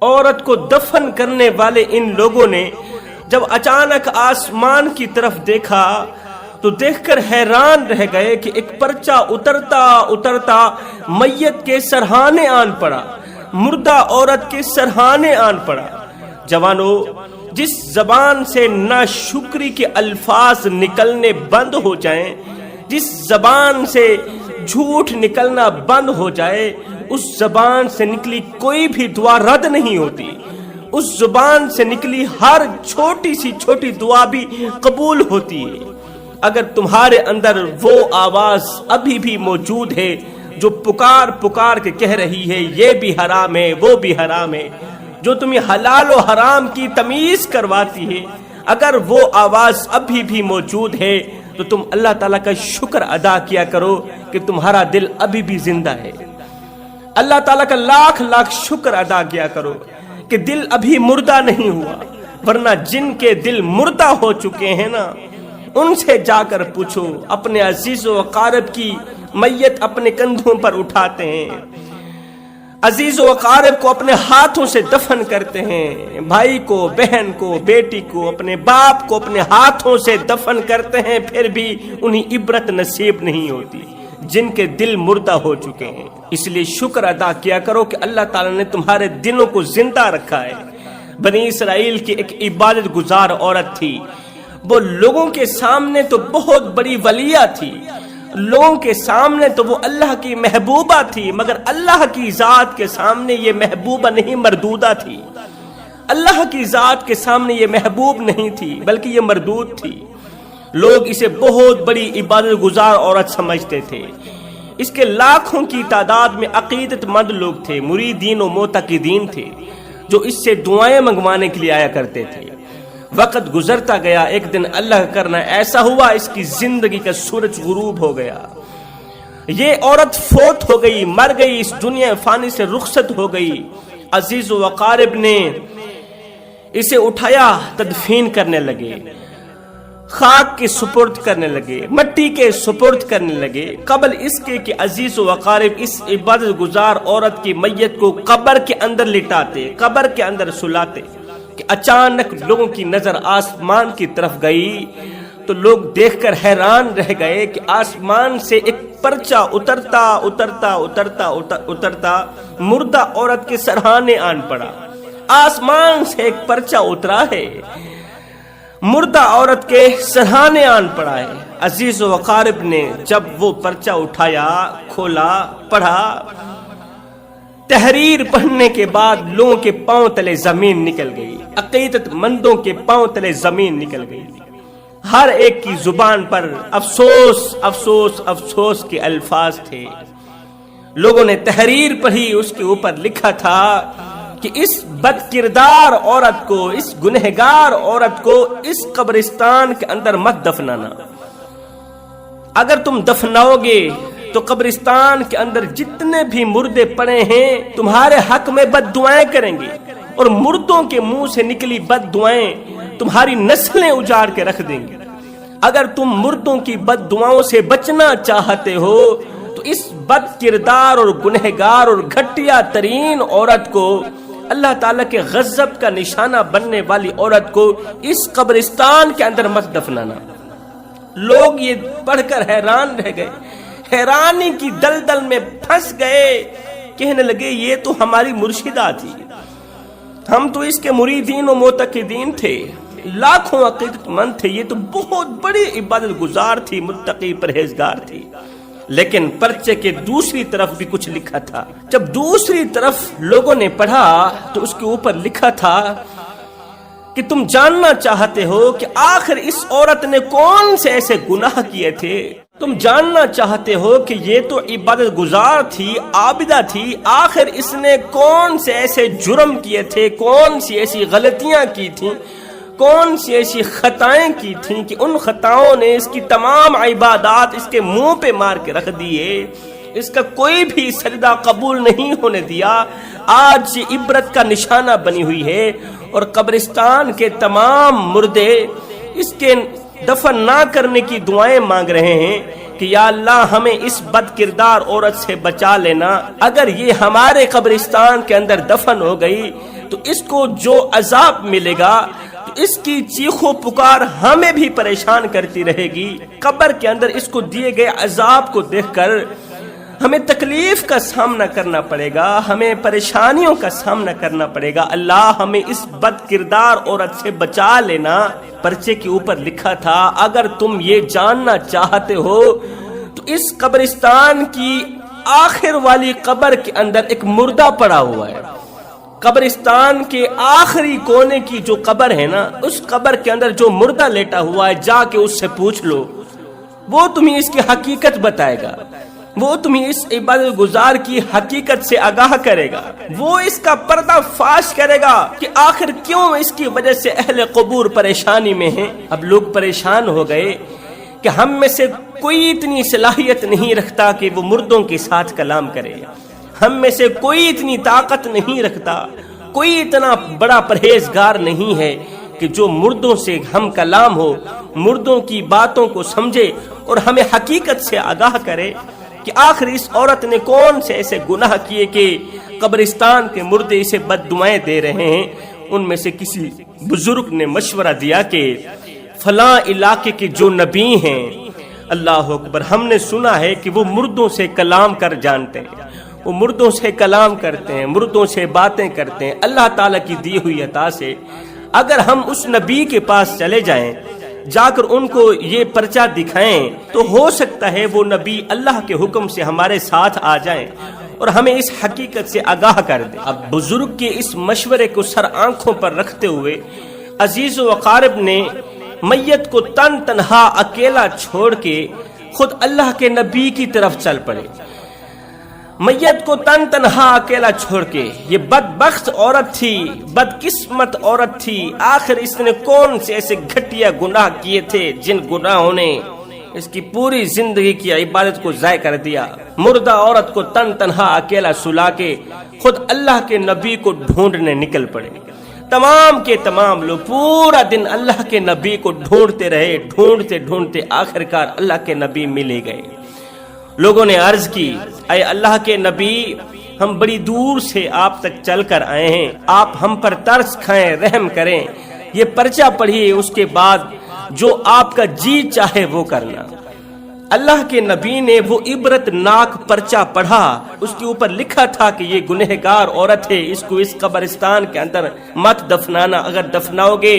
عورت کو دفن کرنے والے ان لوگوں نے جب اچانک آسمان کی طرف دیکھا تو دیکھ کر حیران رہ گئے کہ ایک پرچہ اترتا اترتا میت کے سرہانے آن پڑا، مردہ عورت کے سرہانے آن پڑا۔ جوانو، جس زبان سے ناشکری کے الفاظ نکلنے بند ہو جائیں، جس زبان سے جھوٹ نکلنا بند ہو جائے، اس زبان سے نکلی کوئی بھی دعا رد نہیں ہوتی، اس زبان سے نکلی ہر چھوٹی سی چھوٹی دعا بھی قبول ہوتی ہے۔ اگر تمہارے اندر وہ آواز ابھی بھی موجود ہے جو پکار پکار کے کہہ رہی ہے یہ بھی حرام ہے وہ بھی حرام ہے، جو تمہیں حلال و حرام کی تمیز کرواتی ہے، اگر وہ آواز ابھی بھی موجود ہے تو تم اللہ تعالیٰ کا شکر ادا کیا کرو کہ تمہارا دل ابھی بھی زندہ ہے۔ اللہ تعالیٰ کا لاکھ لاکھ شکر ادا کیا کرو کہ دل ابھی مردہ نہیں ہوا، ورنہ جن کے دل مردہ ہو چکے ہیں نا، ان سے جا کر پوچھو، اپنے عزیز و اقارب کی میت اپنے کندھوں پر اٹھاتے ہیں، عزیز و اقارب کو اپنے ہاتھوں سے دفن کرتے ہیں، بھائی کو، بہن کو، بیٹی کو، اپنے باپ کو اپنے ہاتھوں سے دفن کرتے ہیں، پھر بھی انہیں عبرت نصیب نہیں ہوتی جن کے دل مردہ ہو چکے ہیں۔ اس لیے شکر ادا کیا کرو کہ اللہ تعالیٰ نے تمہارے دلوں کو زندہ رکھا ہے۔ بنی اسرائیل کی ایک عبادت گزار عورت تھی، وہ لوگوں کے سامنے تو بہت بڑی ولیہ تھی، لوگوں کے سامنے تو وہ اللہ کی محبوبہ تھی، مگر اللہ کی ذات کے سامنے یہ محبوبہ نہیں، مردودہ تھی۔ اللہ کی ذات کے سامنے یہ محبوب نہیں تھی بلکہ یہ مردود تھی۔ لوگ اسے بہت بڑی عبادت گزار عورت سمجھتے تھے۔ اس کے لاکھوں کی تعداد میں عقیدت مند لوگ تھے، مریدین و معتقدین تھے جو اس سے دعائیں منگوانے کے لیے آیا کرتے تھے۔ وقت گزرتا گیا، ایک دن اللہ کا کرنا ایسا ہوا اس کی زندگی کا سورج غروب ہو گیا، یہ عورت فوت ہو گئی، مر گئی، اس دنیا فانی سے رخصت ہو گئی۔ عزیز و اقارب نے اسے اٹھایا، تدفین کرنے لگے، خاک کے سپرد کرنے لگے، مٹی کے سپرد کرنے لگے، قبل اس کے کہ عزیز و اقارب اس عبادت گزار عورت کی میت کو قبر کے اندر لٹاتے، قبر کے اندر سلاتے کہ اچانک لوگوں کی نظر آسمان کی طرف گئی تو لوگ دیکھ کر حیران رہ گئے کہ آسمان سے ایک پرچہ اترتا اترتا اترتا اترتا مردہ عورت کے سرہانے آن پڑا۔ آسمان سے ایک پرچہ اترا ہے، مردہ عورت کے سرہانے آن پڑا ہے۔ عزیز و اقارب نے جب وہ پرچہ اٹھایا، کھولا، پڑھا، تحریر پڑھنے کے بعد لوگوں کے پاؤں تلے زمین نکل گئی، عقیدت مندوں کے پاؤں تلے زمین نکل گئی۔ ہر ایک کی زبان پر افسوس افسوس افسوس کے الفاظ تھے۔ لوگوں نے تحریر پڑھی، اس کے اوپر لکھا تھا کہ اس بد کردار عورت کو، اس گنہگار عورت کو اس قبرستان کے اندر مت دفنانا، اگر تم دفناؤ گے تو قبرستان کے اندر جتنے بھی مردے پڑے ہیں تمہارے حق میں بد دعائیں کریں گے، اور مردوں کے منہ سے نکلی بد دعائیں تمہاری نسلیں اجاڑ کے رکھ دیں گے۔ اگر تم مردوں کی بد دعاؤں سے بچنا چاہتے ہو تو اس بد کردار اور گنہگار اور گھٹیا ترین عورت کو، اللہ تعالیٰ کے غضب کا نشانہ بننے والی عورت کو اس قبرستان کے اندر مت دفنانا۔ لوگ یہ پڑھ کر حیران رہ گئے، حیرانی کی دلدل میں پھنس گئے، کہنے لگے یہ تو ہماری مرشدہ تھی، ہم تو اس کے مریدین و معتقدین تھے، لاکھوں عقیدت مند تھے، یہ تو بہت بڑی عبادت گزار تھی، متقی پرہیزگار تھی۔ لیکن پرچے کے دوسری طرف بھی کچھ لکھا تھا۔ جب دوسری طرف لوگوں نے پڑھا تو اس کے اوپر لکھا تھا کہ تم جاننا چاہتے ہو کہ آخر اس عورت نے کون سے ایسے گناہ کیے تھے، تم جاننا چاہتے ہو کہ یہ تو عبادت گزار تھی، عابدہ تھی، آخر اس نے کون سے ایسے جرم کیے تھے، کون سی ایسی غلطیاں کی تھیں، کون سی ایسی خطائیں کی تھیں کہ ان خطاؤں نے اس کی تمام عبادات اس کے منہ پہ مار کے رکھ دیے، اس کا کوئی بھی سجدہ قبول نہیں ہونے دیا۔ آج یہ عبرت کا نشانہ بنی ہوئی ہے، اور قبرستان کے تمام مردے اس کے دفن نہ کرنے کی دعائیں مانگ رہے ہیں کہ یا اللہ ہمیں اس بد کردار عورت سے بچا لینا، اگر یہ ہمارے قبرستان کے اندر دفن ہو گئی تو اس کو جو عذاب ملے گا تو اس کی چیخو پکار ہمیں بھی پریشان کرتی رہے گی۔ قبر کے اندر اس کو دیے گئے عذاب کو دیکھ کر ہمیں تکلیف کا سامنا کرنا پڑے گا، ہمیں پریشانیوں کا سامنا کرنا پڑے گا۔ اللہ ہمیں اس بد کردار عورت سے بچا لینا۔ پرچے کے اوپر لکھا تھا اگر تم یہ جاننا چاہتے ہو تو اس قبرستان کی آخر والی قبر کے اندر ایک مردہ پڑا ہوا ہے۔ قبرستان کے آخری کونے کی جو قبر ہے نا، اس قبر کے اندر جو مردہ لیٹا ہوا ہے، جا کے اس سے پوچھ لو، وہ تمہیں اس کی حقیقت بتائے گا، وہ تمہیں اس عبادت گزار کی حقیقت سے آگاہ کرے گا، وہ اس کا پردہ فاش کرے گا کہ آخر کیوں اس کی وجہ سے اہل قبور پریشانی میں ہیں۔ اب لوگ پریشان ہو گئے کہ ہم میں سے کوئی اتنی صلاحیت نہیں رکھتا کہ وہ مردوں کے ساتھ کلام کرے، ہم میں سے کوئی اتنی طاقت نہیں رکھتا، کوئی اتنا بڑا پرہیزگار نہیں ہے کہ جو مردوں سے ہم کلام ہو، مردوں کی باتوں کو سمجھے اور ہمیں حقیقت سے آگاہ کرے کہ آخر اس عورت نے کون سے ایسے گناہ کیے کہ قبرستان کے مردے اسے بد دعائیں دے رہے ہیں۔ ان میں سے کسی بزرگ نے مشورہ دیا کہ فلاں علاقے کے جو نبی ہیں، اللہ اکبر، ہم نے سنا ہے کہ وہ مردوں سے کلام کر جانتے ہیں، وہ مردوں سے کلام کرتے ہیں، مردوں سے باتیں کرتے ہیں اللہ تعالیٰ کی دی ہوئی عطا سے۔ اگر ہم اس نبی کے پاس چلے جائیں، جا کر ان کو یہ پرچہ دکھائیں، تو ہو سکتا ہے وہ نبی اللہ کے حکم سے ہمارے ساتھ آ جائیں اور ہمیں اس حقیقت سے آگاہ کر دیں۔ اب بزرگ کے اس مشورے کو سر آنکھوں پر رکھتے ہوئے عزیز و اقارب نے میت کو تنہا اکیلا چھوڑ کے خود اللہ کے نبی کی طرف چل پڑے۔ میت کو تنہا اکیلا چھوڑ کے، یہ بدبخت عورت تھی، بدقسمت عورت تھی، آخر اس نے کون سے ایسے گھٹیا گناہ کیے تھے جن گناہوں نے اس کی پوری زندگی کی عبادت کو ضائع کر دیا۔ مردہ عورت کو تنہا اکیلا سلا کے خود اللہ کے نبی کو ڈھونڈنے نکل پڑے۔ تمام کے تمام لوگ پورا دن اللہ کے نبی کو ڈھونڈتے رہے، ڈھونڈتے آخرکار اللہ کے نبی ملے گئے۔ لوگوں نے عرض کی، اے اللہ کے نبی، ہم بڑی دور سے آپ تک چل کر آئے ہیں، آپ ہم پر ترس کھائیں، رحم کریں، یہ پرچہ پڑھیے، اس کے بعد جو آپ کا جی چاہے وہ کرنا۔ اللہ کے نبی نے وہ عبرت ناک پرچہ پڑھا، اس کے اوپر لکھا تھا کہ یہ گنہگار عورت ہے، اس کو اس قبرستان کے اندر مت دفنانا، اگر دفناؤ گے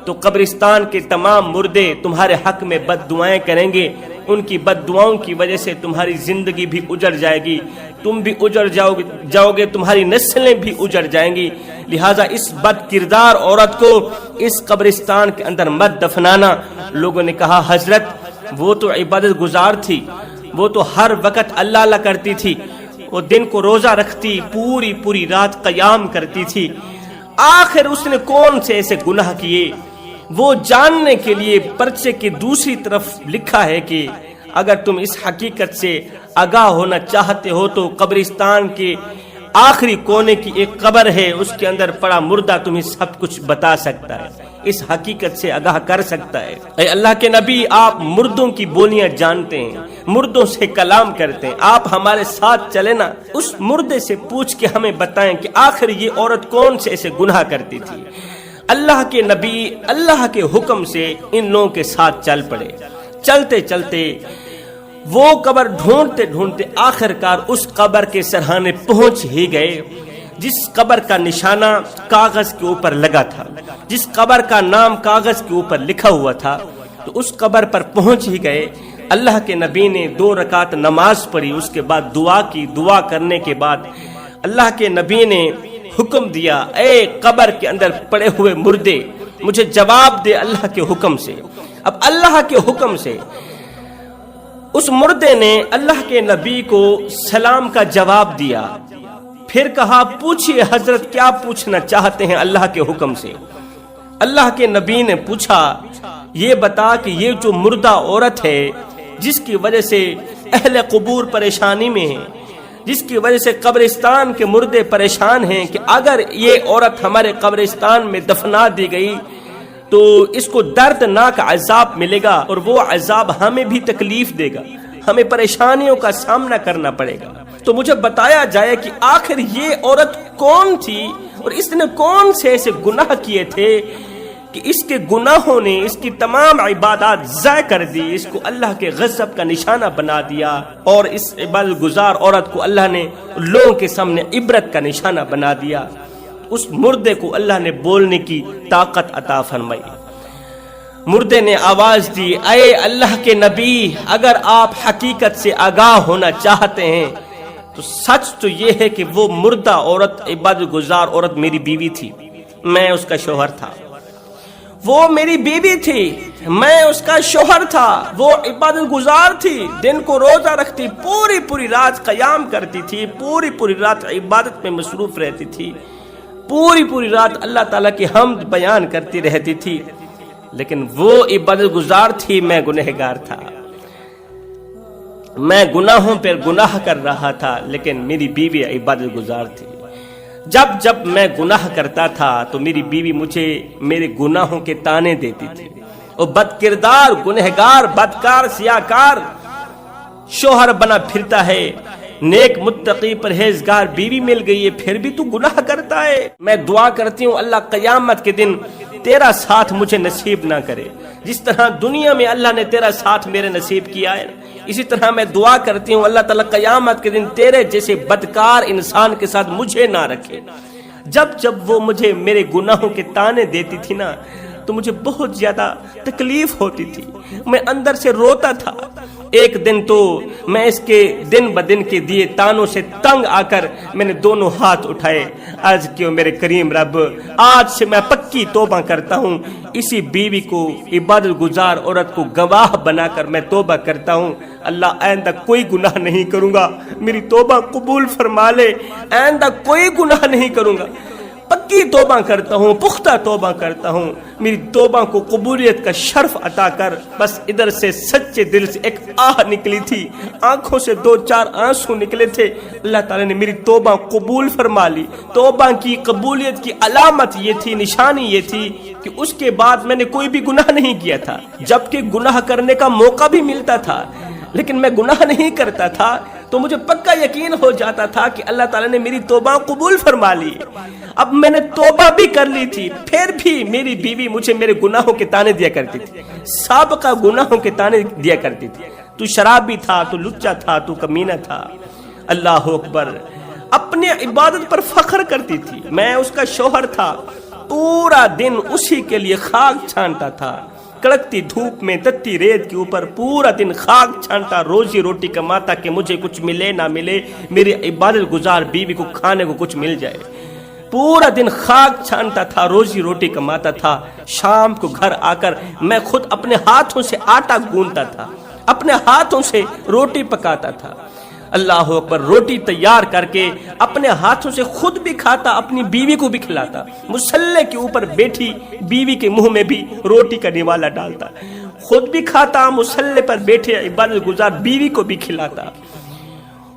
تو قبرستان کے تمام مردے تمہارے حق میں بد دعائیں کریں گے، ان کی بد دعاؤں کی وجہ سے تمہاری زندگی بھی اجڑ جائے گی، تم بھی اجڑ جاؤ گے، تمہاری نسلیں بھی اجڑ جائیں گی، لہٰذا اس بد کردار عورت کو اس قبرستان کے اندر مت دفنانا۔ لوگوں نے کہا حضرت وہ تو عبادت گزار تھی، وہ تو ہر وقت اللہ اللہ کرتی تھی، وہ دن کو روزہ رکھتی، پوری رات قیام کرتی تھی، آخر اس نے کون سے ایسے گناہ کیے؟ وہ جاننے کے لیے پرچے کی دوسری طرف لکھا ہے کہ اگر تم اس حقیقت سے آگاہ ہونا چاہتے ہو تو قبرستان کے آخری کونے کی ایک قبر ہے، اس کے اندر پڑا مردہ تمہیں سب کچھ بتا سکتا ہے، اس حقیقت سے آگاہ کر سکتا ہے۔ اے اللہ کے نبی، آپ مردوں کی بولیاں جانتے ہیں، مردوں سے کلام کرتے ہیں، آپ ہمارے ساتھ چلے نا، اس مردے سے پوچھ کے ہمیں بتائیں کہ آخر یہ عورت کون سے ایسے گناہ کرتی تھی۔ اللہ کے نبی اللہ کے حکم سے ان لوگوں کے ساتھ چل پڑے۔ چلتے وہ قبر ڈھونڈتے آخرکار اس قبر کے سرحانے پہنچ ہی گئے جس قبر کا نشانہ کاغذ کے اوپر لگا تھا، جس قبر کا نام کاغذ کے اوپر لکھا ہوا تھا۔ تو اس قبر پر پہنچ ہی گئے۔ اللہ کے نبی نے 2 رکعت نماز پڑھی، اس کے بعد دعا کی، دعا کرنے کے بعد اللہ کے نبی نے حکم دیا، اے قبر کے اندر پڑے ہوئے مردے مجھے جواب دے اللہ کے حکم سے۔ اب اللہ کے حکم سے اس مردے نے اللہ کے نبی کو سلام کا جواب دیا، پھر کہا پوچھئے حضرت کیا پوچھنا چاہتے ہیں اللہ کے حکم سے۔ اللہ کے نبی نے پوچھا، یہ بتا کہ یہ جو مردہ عورت ہے جس کی وجہ سے اہل قبور پریشانی میں ہیں، جس کی وجہ سے قبرستان کے مردے پریشان ہیں کہ اگر یہ عورت ہمارے قبرستان میں دفنا دی گئی تو اس کو دردناک عذاب ملے گا اور وہ عذاب ہمیں بھی تکلیف دے گا، ہمیں پریشانیوں کا سامنا کرنا پڑے گا، تو مجھے بتایا جائے کہ آخر یہ عورت کون تھی اور اس نے کون سے ایسے گناہ کیے تھے کہ اس کے گناہوں نے اس کی تمام عبادات ضائع کر دی، اس کو اللہ کے غضب کا نشانہ بنا دیا، اور اس عبادت گزار عورت کو اللہ نے لوگوں کے سامنے عبرت کا نشانہ بنا دیا۔ اس مردے کو اللہ نے بولنے کی طاقت عطا فرمائی۔ مردے نے آواز دی، اے اللہ کے نبی، اگر آپ حقیقت سے آگاہ ہونا چاہتے ہیں تو سچ تو یہ ہے کہ وہ مردہ عورت، عبادت گزار عورت میری بیوی تھی، میں اس کا شوہر تھا۔ وہ میری بیوی تھی، میں اس کا شوہر تھا۔ وہ عبادت گزار تھی، دن کو روزہ رکھتی، پوری رات قیام کرتی تھی، پوری رات عبادت میں مصروف رہتی تھی، پوری رات اللہ تعالیٰ کی حمد بیان کرتی رہتی تھی، لیکن وہ عبادت گزار تھی، میں گنہگار تھا۔ میں گناہوں پر گناہ کر رہا تھا، لیکن میری بیوی عبادت گزار تھی۔ جب میں گناہ کرتا تھا تو میری بیوی مجھے میرے گناہوں کے تانے دیتی تھی۔ وہ بد کردار، گنہگار، بدکار، سیاہکار شوہر بنا پھرتا ہے، نیک متقی پرہیزگار بیوی مل گئی ہے، پھر بھی تو گناہ کرتا ہے۔ میں دعا کرتی ہوں اللہ قیامت کے دن تیرا ساتھ مجھے نصیب نہ کرے، جس طرح دنیا میں اللہ نے تیرا ساتھ میرے نصیب کیا ہے، اسی طرح میں دعا کرتی ہوں اللہ تعالیٰ قیامت کے دن تیرے جیسے بدکار انسان کے ساتھ مجھے نہ رکھے۔ جب وہ مجھے میرے گناہوں کے تانے دیتی تھی نا تو مجھے بہت زیادہ تکلیف ہوتی تھی، میں اندر سے روتا تھا۔ ایک دن تو میں اس کے دن بدن کے دیے تانوں سے تنگ آ کر میں نے دونوں ہاتھ اٹھائے، عرض کیوں میرے کریم رب، آج سے میں پکی توبہ کرتا ہوں، اسی بیوی کو، عبادت گزار عورت کو گواہ بنا کر میں توبہ کرتا ہوں، اللہ آئندہ کوئی گناہ نہیں کروں گا، میری توبہ قبول فرما لے، آئندہ کوئی گناہ نہیں کروں گا، پکی توبہ کرتا ہوں، پختہ توبہ کرتا ہوں، میری توبہ کو قبولیت کا شرف عطا کر۔ بس ادھر سے سچے دل سے ایک آہ نکلی تھی، آنکھوں سے 2-4 آنسو نکلے تھے، اللہ تعالیٰ نے میری توبہ قبول فرما لی۔ توبہ کی قبولیت کی علامت یہ تھی، نشانی یہ تھی کہ اس کے بعد میں نے کوئی بھی گناہ نہیں کیا تھا، جبکہ گناہ کرنے کا موقع بھی ملتا تھا، لیکن میں گناہ نہیں کرتا تھا، تو مجھے پکا یقین ہو جاتا تھا کہ اللہ تعالیٰ نے میری توبہ قبول فرما لی۔ اب میں نے توبہ بھی کر لی تھی، پھر بھی میری بیوی مجھے میرے گناہوں کے تانے دیا کرتی تھی، سابقہ گناہوں کے تانے دیا کرتی تھی، تو شرابی تھا، تو لچا تھا، تو کمینہ تھا۔ اللہ اکبر، اپنے عبادت پر فخر کرتی تھی، میں اس کا شوہر تھا، پورا دن اسی کے لیے خاک چھانتا تھا، کڑکتی دھوپ میں، تتی ریت کے اوپر پورا دن خاک چھانتا، روزی روٹی کماتا کہ مجھے کچھ ملے نہ ملے، میری عبادت گزار بیوی کو کھانے کو کچھ مل جائے۔ پورا دن خاک چھانتا تھا، روزی روٹی کماتا تھا، شام کو گھر آ کر میں خود اپنے ہاتھوں سے آٹا گوندتا تھا، اپنے ہاتھوں سے روٹی پکاتا تھا۔ اللہ اکبر، روٹی تیار کر کے اپنے ہاتھوں سے خود بھی کھاتا، اپنی بیوی کو بھی کھلاتا، مصلے کے اوپر بیٹھی بیوی کے منہ میں بھی روٹی کا نوالا ڈالتا، خود بھی کھاتا، مصلے پر بیٹھے عبادت گزار بیوی کو بھی کھلاتا۔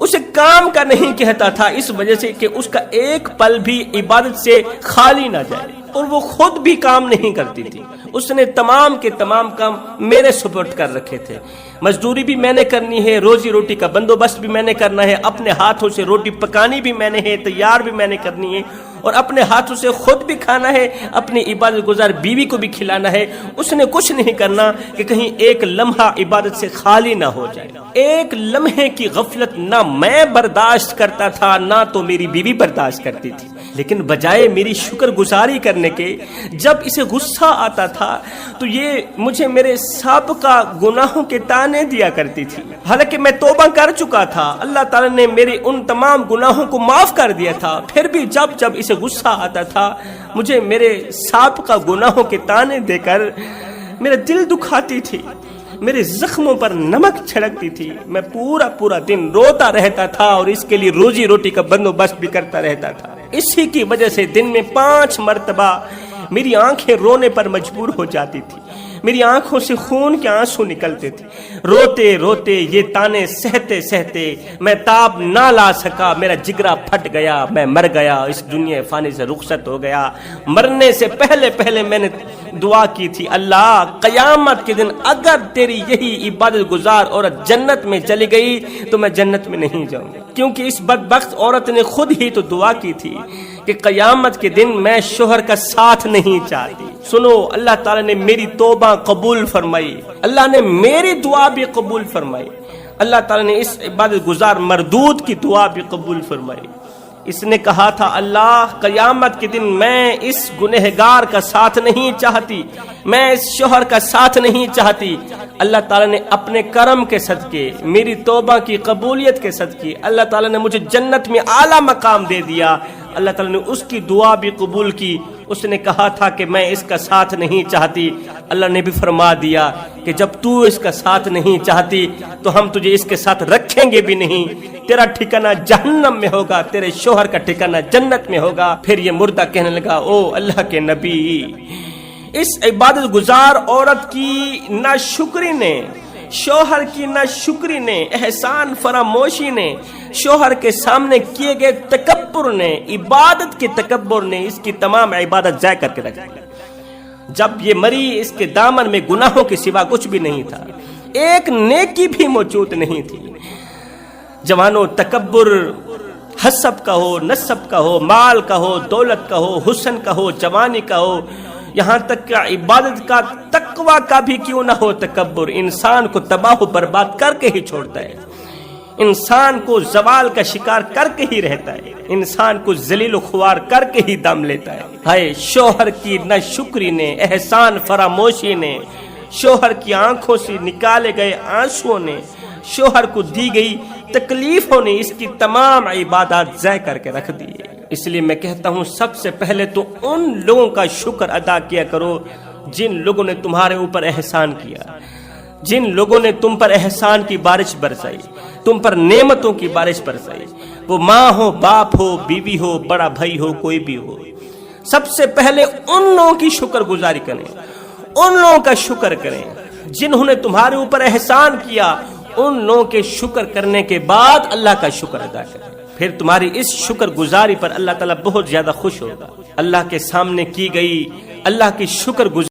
اسے کام کا نہیں کہتا تھا، اس وجہ سے کہ اس کا ایک پل بھی عبادت سے خالی نہ جائے، اور وہ خود بھی کام نہیں کرتی تھی، اس نے تمام کے تمام کام میرے سپرد کر رکھے تھے، مزدوری بھی میں نے کرنی ہے، روزی روٹی کا بندوبست بھی میں نے کرنا ہے، اپنے ہاتھوں سے روٹی پکانی بھی میں نے ہے، تیار بھی میں نے کرنی ہے، اور اپنے ہاتھوں سے خود بھی کھانا ہے، اپنی عبادت گزار بیوی کو بھی کھلانا ہے۔ اس نے کچھ نہیں کرنا کہ کہیں ایک لمحہ عبادت سے خالی نہ ہو جائے، ایک لمحے کی غفلت نہ میں برداشت کرتا تھا، نہ تو میری بیوی برداشت کرتی تھی، لیکن بجائے میری شکر گزاری کرنے کے جب اسے غصہ آتا تھا تو یہ مجھے میرے سابقہ گناہوں کے تانے دیا کرتی تھی، حالانکہ میں توبہ کر چکا تھا، اللہ تعالیٰ نے میرے ان تمام گناہوں کو معاف کر دیا تھا، پھر بھی جب اسے غصہ آتا تھا مجھے میرے سابقہ گناہوں کے تانے دے کر میرا دل دکھاتی تھی، میرے زخموں پر نمک چھڑکتی تھی، میں پورا دن روتا رہتا تھا اور اس کے لیے روزی روٹی کا بندوبست بھی کرتا رہتا تھا۔ اسی کی وجہ سے دن میں 5 مرتبہ میری آنکھیں رونے پر مجبور ہو جاتی تھی، میری آنکھوں سے خون کے آنسو نکلتے تھے، روتے روتے یہ تانے سہتے سہتے میں تاب نہ لا سکا، میرا جگرا پھٹ گیا، میں مر گیا، اس دنیا فانی سے رخصت ہو گیا۔ مرنے سے پہلے میں نے دعا کی تھی، اللہ قیامت کے دن اگر تیری یہی عبادت گزار عورت جنت میں چلی گئی تو میں جنت میں نہیں جاؤں گی، کیونکہ اس بدبخت عورت نے خود ہی تو دعا کی تھی کہ قیامت کے دن میں شوہر کا ساتھ نہیں چاہتی۔ سنو، اللہ تعالیٰ نے میری توبہ قبول فرمائی، اللہ نے میری دعا بھی قبول فرمائی، اللہ تعالیٰ نے اس عبادت گزار مردود کی دعا بھی قبول فرمائی۔ اس نے کہا تھا، اللہ قیامت کے دن میں اس گنہگار کا ساتھ نہیں چاہتی، میں اس شوہر کا ساتھ نہیں چاہتی۔ اللہ تعالیٰ نے اپنے کرم کے صدقے، میری توبہ کی قبولیت کے صدقے، اللہ تعالیٰ نے مجھے جنت میں اعلیٰ مقام دے دیا۔ اللہ تعالیٰ نے اس کی دعا بھی قبول کی۔ اس نے کہا تھا کہ میں اس کا ساتھ نہیں چاہتی، اللہ نے بھی فرما دیا کہ جب تو اس کا ساتھ نہیں چاہتی تو ہم تجھے اس کے ساتھ رکھیں گے بھی نہیں، تیرا ٹھکانہ جہنم میں ہوگا، تیرے شوہر کا ٹھکانہ جنت میں ہوگا۔ پھر یہ مردہ کہنے لگا، او اللہ کے نبی، اس عبادت گزار عورت کی ناشکری نے، شوہر کی ناشکری نے، احسان فراموشی نے، شوہر کے سامنے کیے گئے تکبر نے، عبادت کے تکبر نے اس کی تمام عبادت ضائع کر کے رکھ دی۔ جب یہ مری اس کے دامن میں گناہوں کے سوا کچھ بھی نہیں تھا، ایک نیکی بھی موجود نہیں تھی۔ جوانوں، تکبر حسب کا ہو، نسب کا ہو، مال کا ہو، دولت کا ہو، حسن کا ہو، جوانی کا ہو، یہاں تک کہ عبادت کا، تقوی کا بھی کیوں نہ ہو، تکبر انسان کو تباہ و برباد کر کے ہی چھوڑتا ہے، انسان کو زوال کا شکار کر کے ہی رہتا ہے، انسان کو ذلیل و خوار کر کے ہی دم لیتا ہے۔ ہائے شوہر کی ناشکری نے، احسان فراموشی نے، شوہر کی آنکھوں سے نکالے گئے آنسوؤں نے، شوہر کو دی گئی تکلیفوں نے اس کی تمام عبادات ضائع کر کے رکھ دی۔ اس لیے میں کہتا ہوں، سب سے پہلے تو ان لوگوں کا شکر ادا کیا کرو جن لوگوں نے تمہارے اوپر احسان کیا، جن لوگوں نے تم پر احسان کی بارش برسائی، تم پر نعمتوں کی بارش برسائی، وہ ماں ہو، باپ ہو، بیوی ہو، بڑا بھائی ہو، کوئی بھی ہو۔ سب سے پہلے ان لوگوں کی شکر گزاری کریں، ان لوگوں کا شکر کریں جنہوں نے تمہارے اوپر احسان کیا، ان لوگوں کے شکر کرنے کے بعد اللہ کا شکر ادا کریں، پھر تمہاری اس شکر گزاری پر اللہ تعالیٰ بہت زیادہ خوش ہوگا۔ اللہ کے سامنے کی گئی اللہ کی شکر گزاری